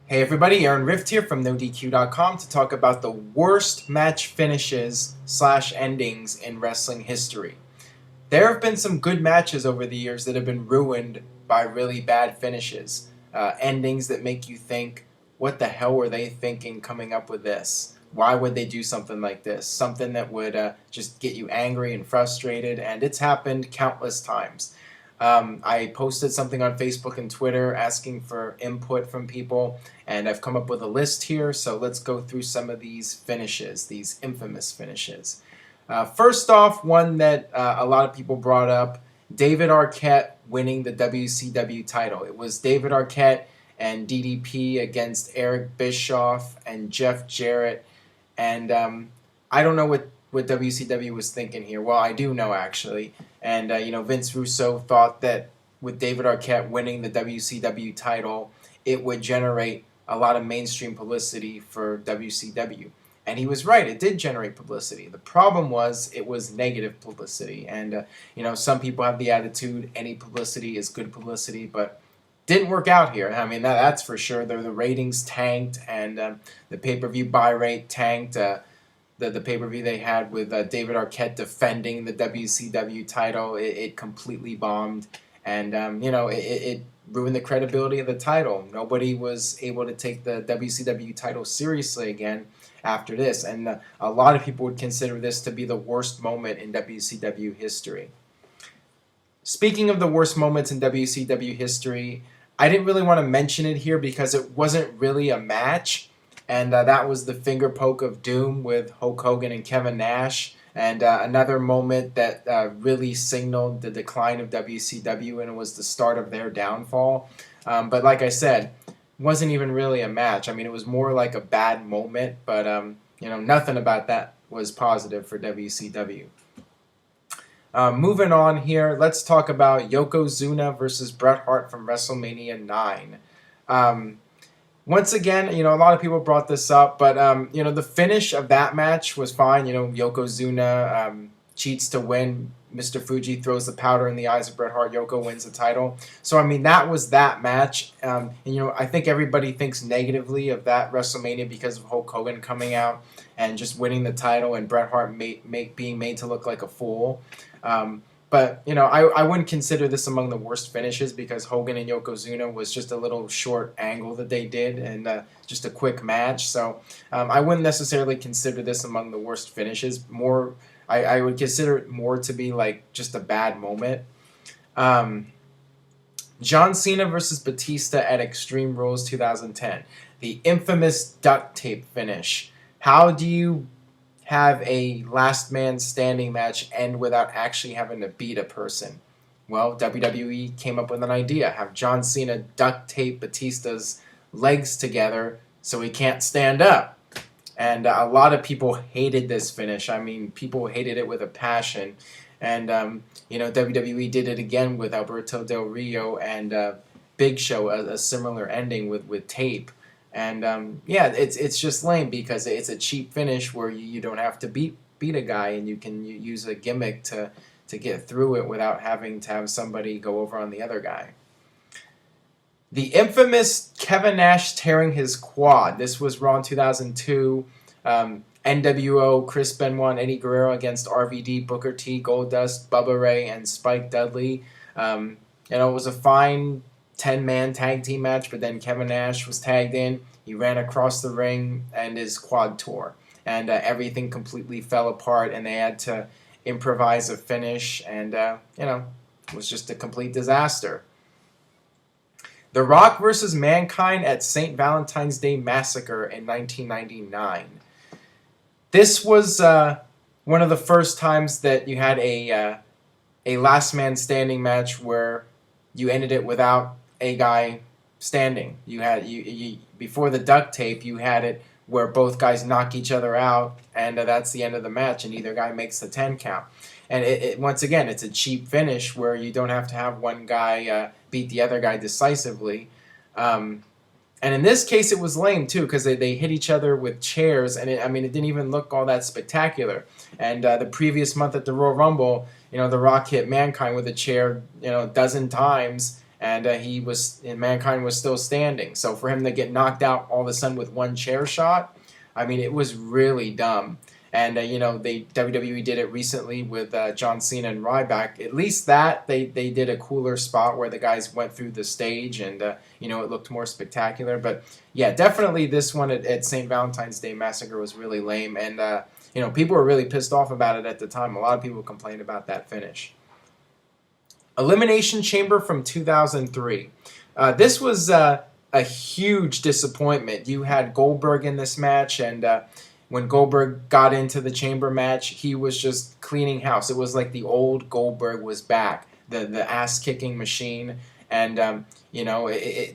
Hey everybody, Aaron Rift here from NoDQ.com to talk about the worst match finishes / endings in wrestling history. There have been some good matches over the years that have been ruined by really bad finishes. Endings that make you think, what the hell were they thinking coming up with this? Why would they do something like this? Something that would just get you angry and frustrated, and it's happened countless times. I posted something on Facebook and Twitter asking for input from people, and I've come up with a list here, so let's go through some of these finishes, these infamous finishes. First off, one that a lot of people brought up, David Arquette winning the WCW title. It was David Arquette and DDP against Eric Bischoff and Jeff Jarrett, and I don't know what WCW was thinking here. Well, I do know actually. And, Vince Russo thought that with David Arquette winning the WCW title, it would generate a lot of mainstream publicity for WCW. And he was right. It did generate publicity. The problem was it was negative publicity. And, some people have the attitude any publicity is good publicity, but didn't work out here. I mean, that's for sure. The ratings tanked, and the pay-per-view buy rate tanked. The pay-per-view they had with David Arquette defending the WCW title, it completely bombed. And, it ruined the credibility of the title. Nobody was able to take the WCW title seriously again after this. And a lot of people would consider this to be the worst moment in WCW history. Speaking of the worst moments in WCW history, I didn't really want to mention it here because it wasn't really a match. And that was the finger poke of doom with HoCogan and Kevin Nash. And another moment that really signaled the decline of WCW, and it was the start of their downfall. But like I said, wasn't even really a match. I mean, it was more like a bad moment, but nothing about that was positive for WCW. Moving on here, let's talk about Yokozuna versus Bret Hart from WrestleMania 9. Once again, a lot of people brought this up, but, the finish of that match was fine. Yokozuna cheats to win. Mr. Fuji throws the powder in the eyes of Bret Hart. Yoko wins the title. So, that was that match. I think everybody thinks negatively of that WrestleMania because of Hulk Hogan coming out and just winning the title and Bret Hart being made to look like a fool. But, I wouldn't consider this among the worst finishes because Hogan and Yokozuna was just a little short angle that they did and just a quick match. So I wouldn't necessarily consider this among the worst finishes. I would consider it more to be like just a bad moment. John Cena versus Batista at Extreme Rules 2010. The infamous duct tape finish. How do you have a last man standing match end without actually having to beat a person? Well, WWE came up with an idea. Have John Cena duct tape Batista's legs together so he can't stand up. And a lot of people hated this finish. I mean, people hated it with a passion. And, WWE did it again with Alberto Del Rio and Big Show, a similar ending with tape. And it's just lame because it's a cheap finish where you don't have to beat a guy and you can use a gimmick to get through it without having to have somebody go over on the other guy. The infamous Kevin Nash tearing his quad. This was Raw in 2002. NWO, Chris Benoit, and Eddie Guerrero against RVD, Booker T, Goldust, Bubba Ray, and Spike Dudley. It was a fine 10-man tag team match, but then Kevin Nash was tagged in. He ran across the ring and his quad tore. And everything completely fell apart, and they had to improvise a finish, and, it was just a complete disaster. The Rock versus Mankind at St. Valentine's Day Massacre in 1999. This was one of the first times that you had a last man standing match where you ended it without a guy standing. You had you before the duct tape, you had it where both guys knock each other out, and that's the end of the match, and either guy makes the 10 count. And it once again, it's a cheap finish where you don't have to have one guy beat the other guy decisively. And in this case, it was lame too because they hit each other with chairs, and it didn't even look all that spectacular. And the previous month at the Royal Rumble, The Rock hit Mankind with a chair, a dozen times. and Mankind was still standing. So for him to get knocked out all of a sudden with one chair shot, I mean, it was really dumb. And WWE did it recently with John Cena and Ryback. At least that they did a cooler spot where the guys went through the stage, and it looked more spectacular. But yeah, definitely this one at St. Valentine's Day Massacre was really lame, and people were really pissed off about it at the time. A lot of people complained about that finish. Elimination Chamber from 2003. This was a huge disappointment. You had Goldberg in this match, and when Goldberg got into the chamber match, he was just cleaning house. It was like the old Goldberg was back, the ass-kicking machine. And,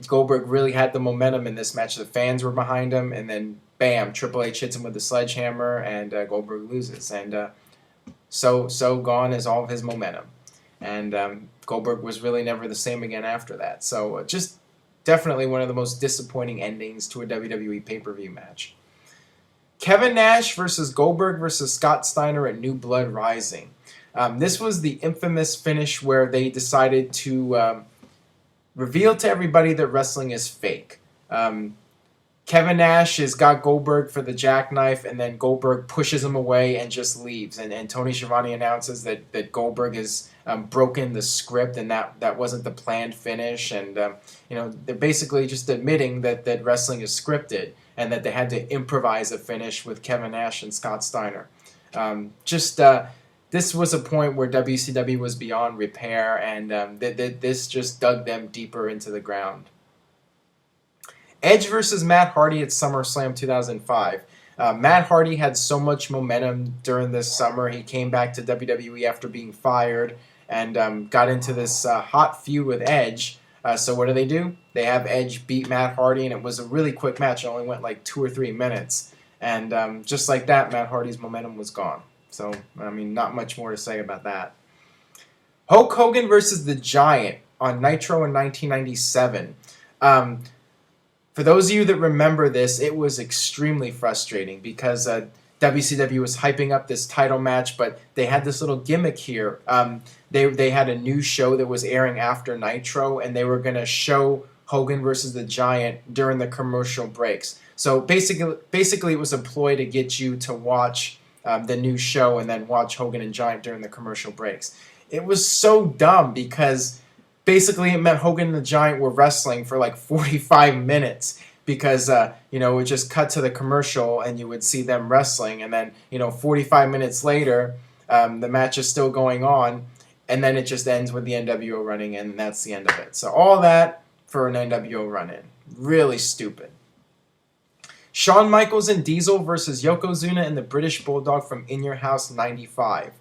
Goldberg really had the momentum in this match. The fans were behind him, and then, bam, Triple H hits him with the sledgehammer, and Goldberg loses. And so gone is all of his momentum. And Goldberg was really never the same again after that. So just definitely one of the most disappointing endings to a WWE pay-per-view match. Kevin Nash versus Goldberg versus Scott Steiner at New Blood Rising. This was the infamous finish where they decided to reveal to everybody that wrestling is fake. Kevin Nash has got Goldberg for the jackknife, and then Goldberg pushes him away and just leaves. And Tony Schiavone announces that Goldberg has broken the script, and that wasn't the planned finish. And they're basically just admitting that wrestling is scripted, and that they had to improvise a finish with Kevin Nash and Scott Steiner. This was a point where WCW was beyond repair, and this just dug them deeper into the ground. Edge versus Matt Hardy at SummerSlam 2005. Matt Hardy had so much momentum during this summer. He came back to WWE after being fired and got into this hot feud with Edge. So what do? They have Edge beat Matt Hardy, and it was a really quick match. It only went like 2 or 3 minutes. And just like that, Matt Hardy's momentum was gone. So, not much more to say about that. Hulk Hogan versus The Giant on Nitro in 1997. For those of you that remember this, it was extremely frustrating because WCW was hyping up this title match, but they had this little gimmick here. They had a new show that was airing after Nitro, and they were going to show Hogan versus The Giant during the commercial breaks. So basically it was a ploy to get you to watch the new show and then watch Hogan and Giant during the commercial breaks. It was so dumb because basically it meant Hogan and the Giant were wrestling for like 45 minutes because, it would just cut to the commercial and you would see them wrestling. And then, 45 minutes later, the match is still going on. And then it just ends with the NWO running in, and that's the end of it. So all that for an NWO run-in. Really stupid. Shawn Michaels and Diesel versus Yokozuna and the British Bulldog from In Your House 95.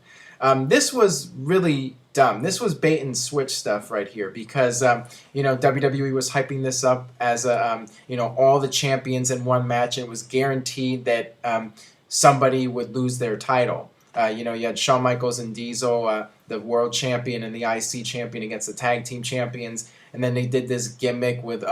This was really dumb. This was bait and switch stuff right here because, WWE was hyping this up as all the champions in one match, and it was guaranteed that somebody would lose their title. You had Shawn Michaels and Diesel, the world champion and the IC champion against the tag team champions, and then they did this gimmick with,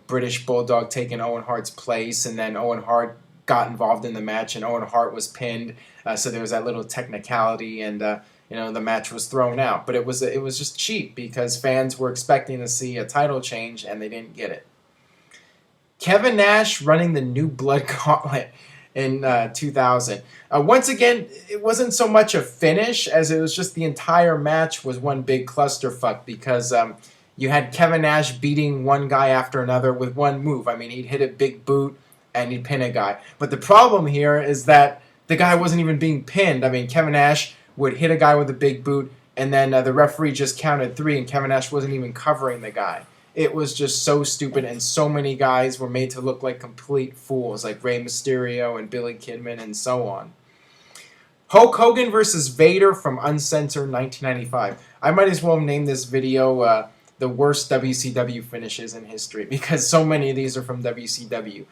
British Bulldog taking Owen Hart's place, and then Owen Hart got involved in the match, and Owen Hart was pinned, so there was that little technicality, and the match was thrown out. But it was just cheap because fans were expecting to see a title change, and they didn't get it. Kevin Nash running the New Blood Gauntlet in 2000. Once again, it wasn't so much a finish as it was just the entire match was one big clusterfuck because you had Kevin Nash beating one guy after another with one move. He'd hit a big boot and he'd pin a guy. But the problem here is that the guy wasn't even being pinned. Kevin Nash would hit a guy with a big boot, and then the referee just counted 3, and Kevin Nash wasn't even covering the guy. It was just so stupid, and so many guys were made to look like complete fools, like Rey Mysterio and Billy Kidman and so on. HoCogan versus Vader from Uncensored 1995. I might as well name this video the worst WCW finishes in history because so many of these are from WCW.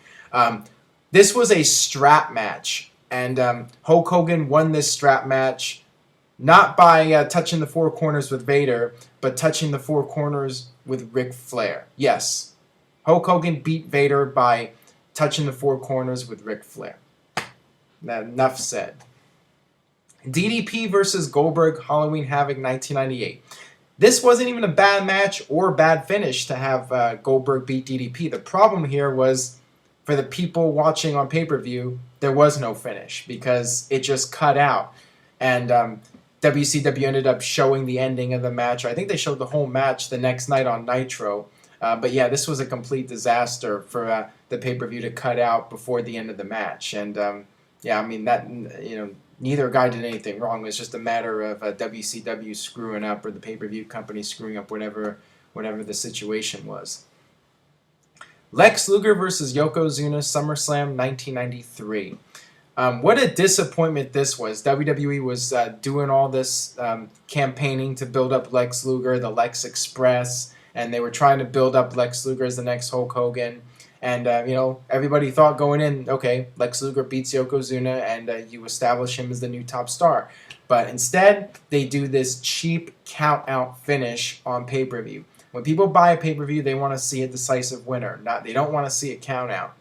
This was a strap match, and Hulk Hogan won this strap match not by touching the 4 corners with Vader, but touching the 4 corners with Ric Flair. Yes, Hulk Hogan beat Vader by touching the 4 corners with Ric Flair. Now, enough said. DDP versus Goldberg, Halloween Havoc 1998. This wasn't even a bad match or bad finish to have Goldberg beat DDP. The problem here was, for the people watching on pay-per-view, there was no finish because it just cut out. And WCW ended up showing the ending of the match. I think they showed the whole match the next night on Nitro. But yeah, this was a complete disaster for the pay-per-view to cut out before the end of the match. And yeah, I mean, that, neither guy did anything wrong. It was just a matter of WCW screwing up, or the pay-per-view company screwing up, whatever the situation was. Lex Luger versus Yokozuna, SummerSlam 1993. What a disappointment this was. WWE was doing all this campaigning to build up Lex Luger, the Lex Express, and they were trying to build up Lex Luger as the next Hulk Hogan. And, everybody thought going in, okay, Lex Luger beats Yokozuna and you establish him as the new top star. But instead, they do this cheap count-out finish on pay-per-view. When people buy a pay-per-view, they want to see a decisive winner. They don't want to see a count-out.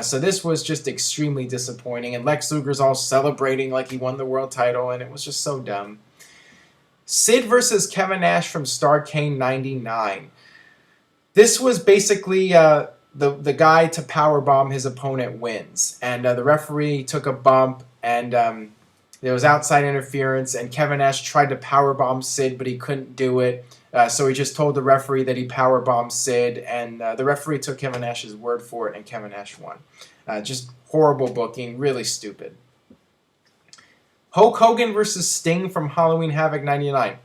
So this was just extremely disappointing. And Lex Luger's all celebrating like he won the world title, and it was just so dumb. Sid versus Kevin Nash from Starrcade 99. This was basically the guy to powerbomb his opponent wins. And the referee took a bump, and there was outside interference, and Kevin Nash tried to powerbomb Sid, but he couldn't do it. So he just told the referee that he powerbombed Sid, and the referee took Kevin Nash's word for it, and Kevin Nash won. Just horrible booking, really stupid. Hulk Hogan versus Sting from Halloween Havoc 99.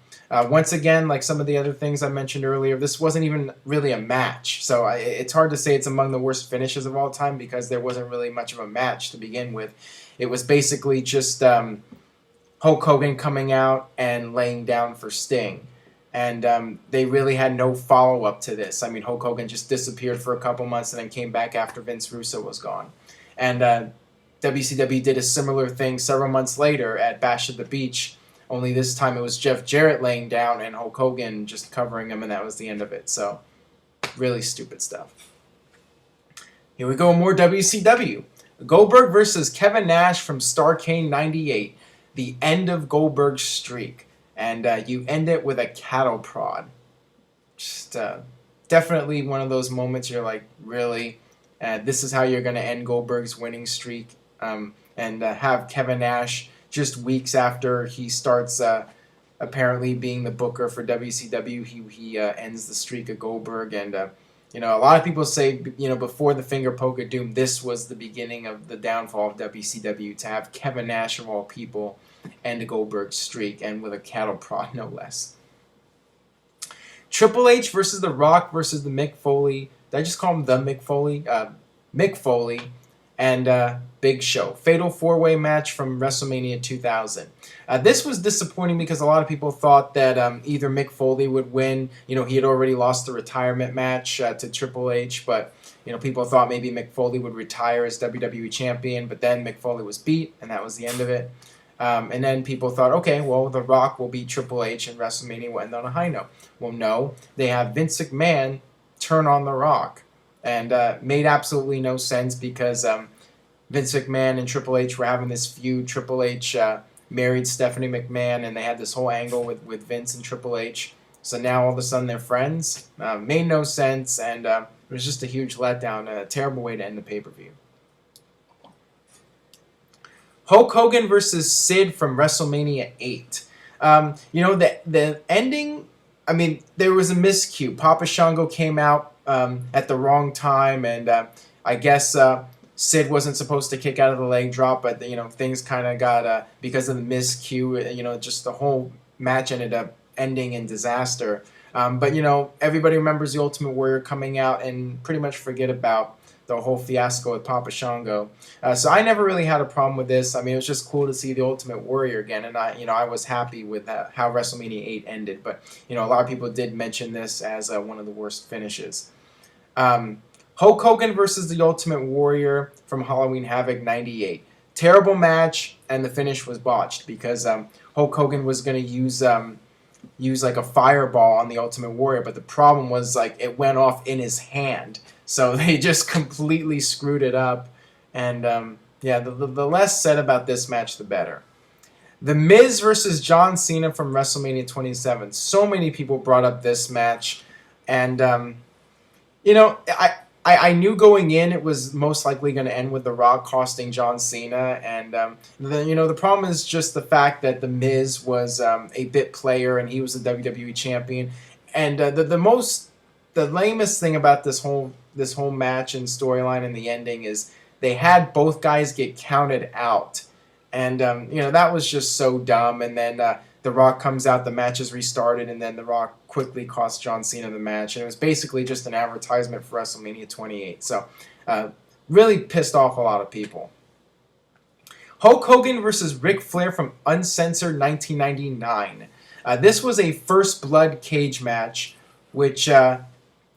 Once again, like some of the other things I mentioned earlier, this wasn't even really a match. So it's hard to say it's among the worst finishes of all time because there wasn't really much of a match to begin with. It was basically just Hulk Hogan coming out and laying down for Sting. And they really had no follow-up to this. I mean, Hulk Hogan just disappeared for a couple months and then came back after Vince Russo was gone. And WCW did a similar thing several months later at Bash at the Beach, only this time it was Jeff Jarrett laying down and Hulk Hogan just covering him, and that was the end of it. So, really stupid stuff. Here we go, more WCW. Goldberg versus Kevin Nash from Starrcade 98. The end of Goldberg's streak. And you end it with a cattle prod. Just definitely one of those moments you're like, really? This is how you're going to end Goldberg's winning streak? And have Kevin Nash, just weeks after he starts apparently being the booker for WCW, he ends the streak of Goldberg. And, a lot of people say, before the finger poke of doom, this was the beginning of the downfall of WCW, to have Kevin Nash, of all people, end Goldberg's streak, and with a cattle prod, no less. Triple H versus The Rock versus the Mick Foley. Did I just call him the Mick Foley? Mick Foley and Big Show. Fatal 4-way match from WrestleMania 2000. This was disappointing because a lot of people thought that either Mick Foley would win. He had already lost the retirement match to Triple H, but people thought maybe Mick Foley would retire as WWE champion, but then Mick Foley was beat, and that was the end of it. And then people thought, okay, well, The Rock will beat Triple H and WrestleMania will end on a high note. Well, no. They have Vince McMahon turn on The Rock. And made absolutely no sense because Vince McMahon and Triple H were having this feud. Triple H married Stephanie McMahon, and they had this whole angle with Vince and Triple H. So now all of a sudden they're friends. Made no sense, and it was just a huge letdown, a terrible way to end the pay-per-view. Hulk Hogan versus Sid from WrestleMania 8. The ending, I mean, there was a miscue. Papa Shango came out at the wrong time, and I guess Sid wasn't supposed to kick out of the leg drop, but things kind of got because of the miscue. Just the whole match ended up ending in disaster. But everybody remembers the Ultimate Warrior coming out and pretty much forget about the whole fiasco with Papa Shango. So I never really had a problem with this. I mean, it was just cool to see the Ultimate Warrior again, and I was happy with how WrestleMania 8 ended. But a lot of people did mention this as one of the worst finishes. Hulk Hogan versus the Ultimate Warrior from Halloween Havoc 98. Terrible match, and the finish was botched because Hulk Hogan was going to use like a fireball on the Ultimate Warrior, but the problem was like it went off in his hand. So they just completely screwed it up. And the less said about this match, the better. The Miz versus John Cena from WrestleMania 27. So many people brought up this match, and you know, I knew going in it was most likely going to end with The Rock costing John Cena, and the problem is just the fact that The Miz was a bit player and he was the WWE champion, and the lamest thing about this whole match and storyline and the ending is they had both guys get counted out, and that was just so dumb. And then The Rock comes out, the match is restarted, and then The Rock quickly cost John Cena the match. And it was basically just an advertisement for WrestleMania 28. So, really pissed off a lot of people. Hulk Hogan versus Ric Flair from Uncensored 1999. This was a First Blood cage match, which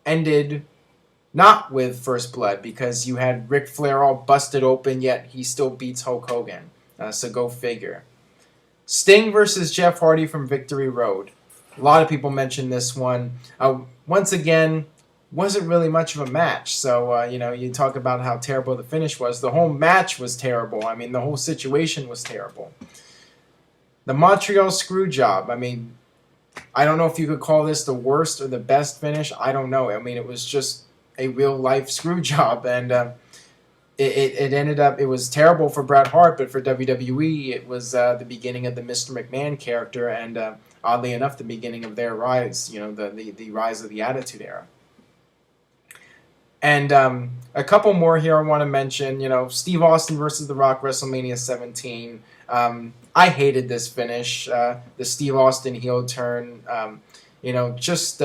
ended not with First Blood, because you had Ric Flair all busted open, yet he still beats Hulk Hogan. So go figure. Sting versus Jeff Hardy from Victory Road. A lot of people mentioned this one. Once again, wasn't really much of a match. So, you talk about how terrible the finish was. The whole match was terrible. I mean, the whole situation was terrible. The Montreal Screwjob. I mean, I don't know if you could call this the worst or the best finish. I don't know. I mean, it was just a real-life screw job. And it ended up, it was terrible for Bret Hart, but for WWE, it was the beginning of the Mr. McMahon character, and oddly enough, the beginning of their rise, the rise of the Attitude Era. And a couple more here I want to mention, Steve Austin versus The Rock, WrestleMania 17. I hated this finish, the Steve Austin heel turn, just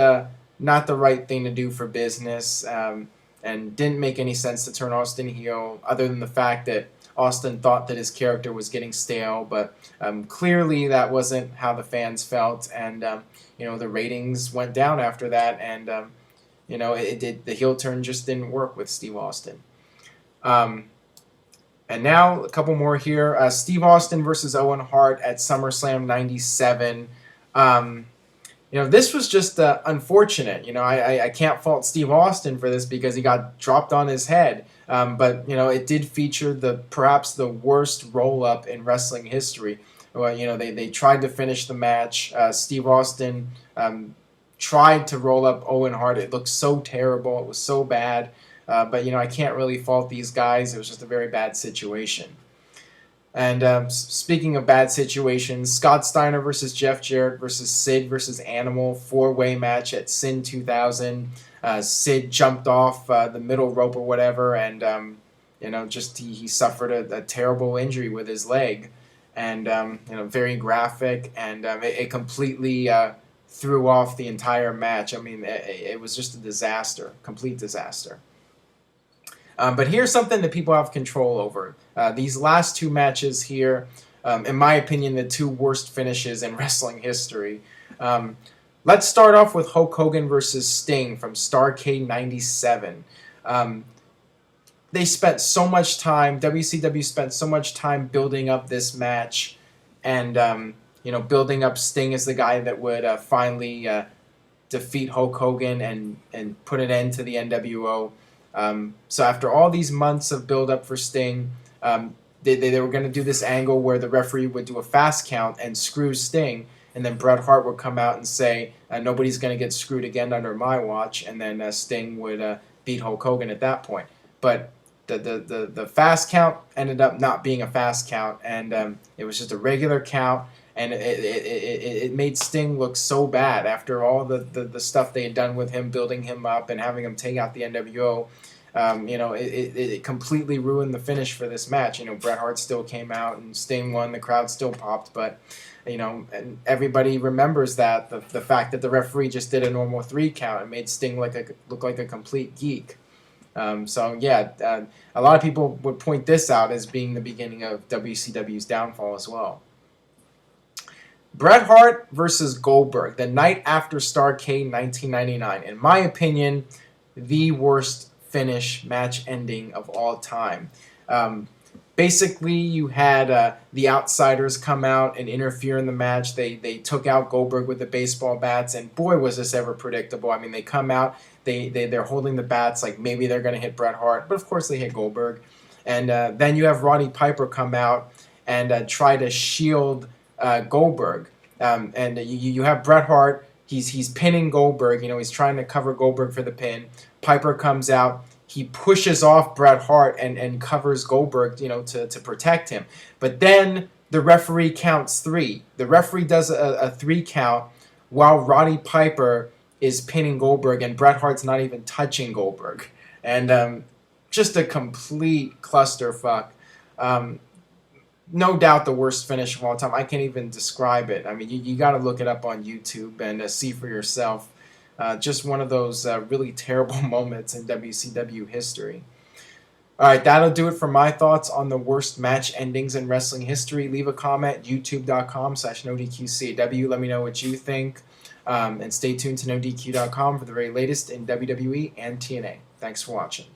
not the right thing to do for business. And didn't make any sense to turn Austin heel, other than the fact that Austin thought that his character was getting stale, but clearly that wasn't how the fans felt, and the ratings went down after that, and the heel turn just didn't work with Steve Austin. And now a couple more here. Steve Austin versus Owen Hart at SummerSlam 97. This was just unfortunate. I can't fault Steve Austin for this because he got dropped on his head. But it did feature perhaps the worst roll-up in wrestling history. Well, they tried to finish the match. Steve Austin tried to roll up Owen Hart. It looked so terrible. It was so bad. But I can't really fault these guys. It was just a very bad situation. And speaking of bad situations, Scott Steiner versus Jeff Jarrett versus Sid versus Animal, 4-way match at Sin 2000. Sid jumped off the middle rope or whatever, and he suffered a terrible injury with his leg, and very graphic, and it completely threw off the entire match. I mean, it was just a disaster, complete disaster. But here's something that people have control over. These last two matches here, in my opinion, the two worst finishes in wrestling history. Let's start off with Hulk Hogan versus Sting from Starrcade 97. They spent so much time, WCW spent so much time building up this match, and building up Sting as the guy that would finally defeat Hulk Hogan and put an end to the NWO. So after all these months of build-up for Sting, they were going to do this angle where the referee would do a fast count and screw Sting, and then Bret Hart would come out and say, nobody's going to get screwed again under my watch, and then Sting would beat Hulk Hogan at that point. But the fast count ended up not being a fast count, and it was just a regular count, and it made Sting look so bad after all the stuff they had done with him, building him up and having him take out the NWO. It completely ruined the finish for this match. Bret Hart still came out and Sting won. The crowd still popped, but and everybody remembers that the fact that the referee just did a normal 3 count and made Sting look like a complete geek. A lot of people would point this out as being the beginning of WCW's downfall as well. Bret Hart versus Goldberg, the night after Starrcade 1999. In my opinion, the worst finish match ending of all time. Basically, you had the Outsiders come out and interfere in the match. They took out Goldberg with the baseball bats, and boy, was this ever predictable. I mean, they come out, they're holding the bats like maybe they're going to hit Bret Hart, but of course they hit Goldberg. And then you have Roddy Piper come out and try to shield Goldberg. And you have Bret Hart. He's pinning Goldberg. He's trying to cover Goldberg for the pin. Piper comes out. He pushes off Bret Hart and covers Goldberg, to protect him. But then the referee counts 3. The referee does a 3 count while Roddy Piper is pinning Goldberg, and Bret Hart's not even touching Goldberg. And just a complete clusterfuck. No doubt the worst finish of all time. I can't even describe it. I mean, you got to look it up on YouTube and see for yourself. Just one of those really terrible moments in WCW history. All right, that'll do it for my thoughts on the worst match endings in wrestling history. Leave a comment, youtube.com/NoDQCW. Let me know what you think. And stay tuned to NoDQ.com for the very latest in WWE and TNA. Thanks for watching.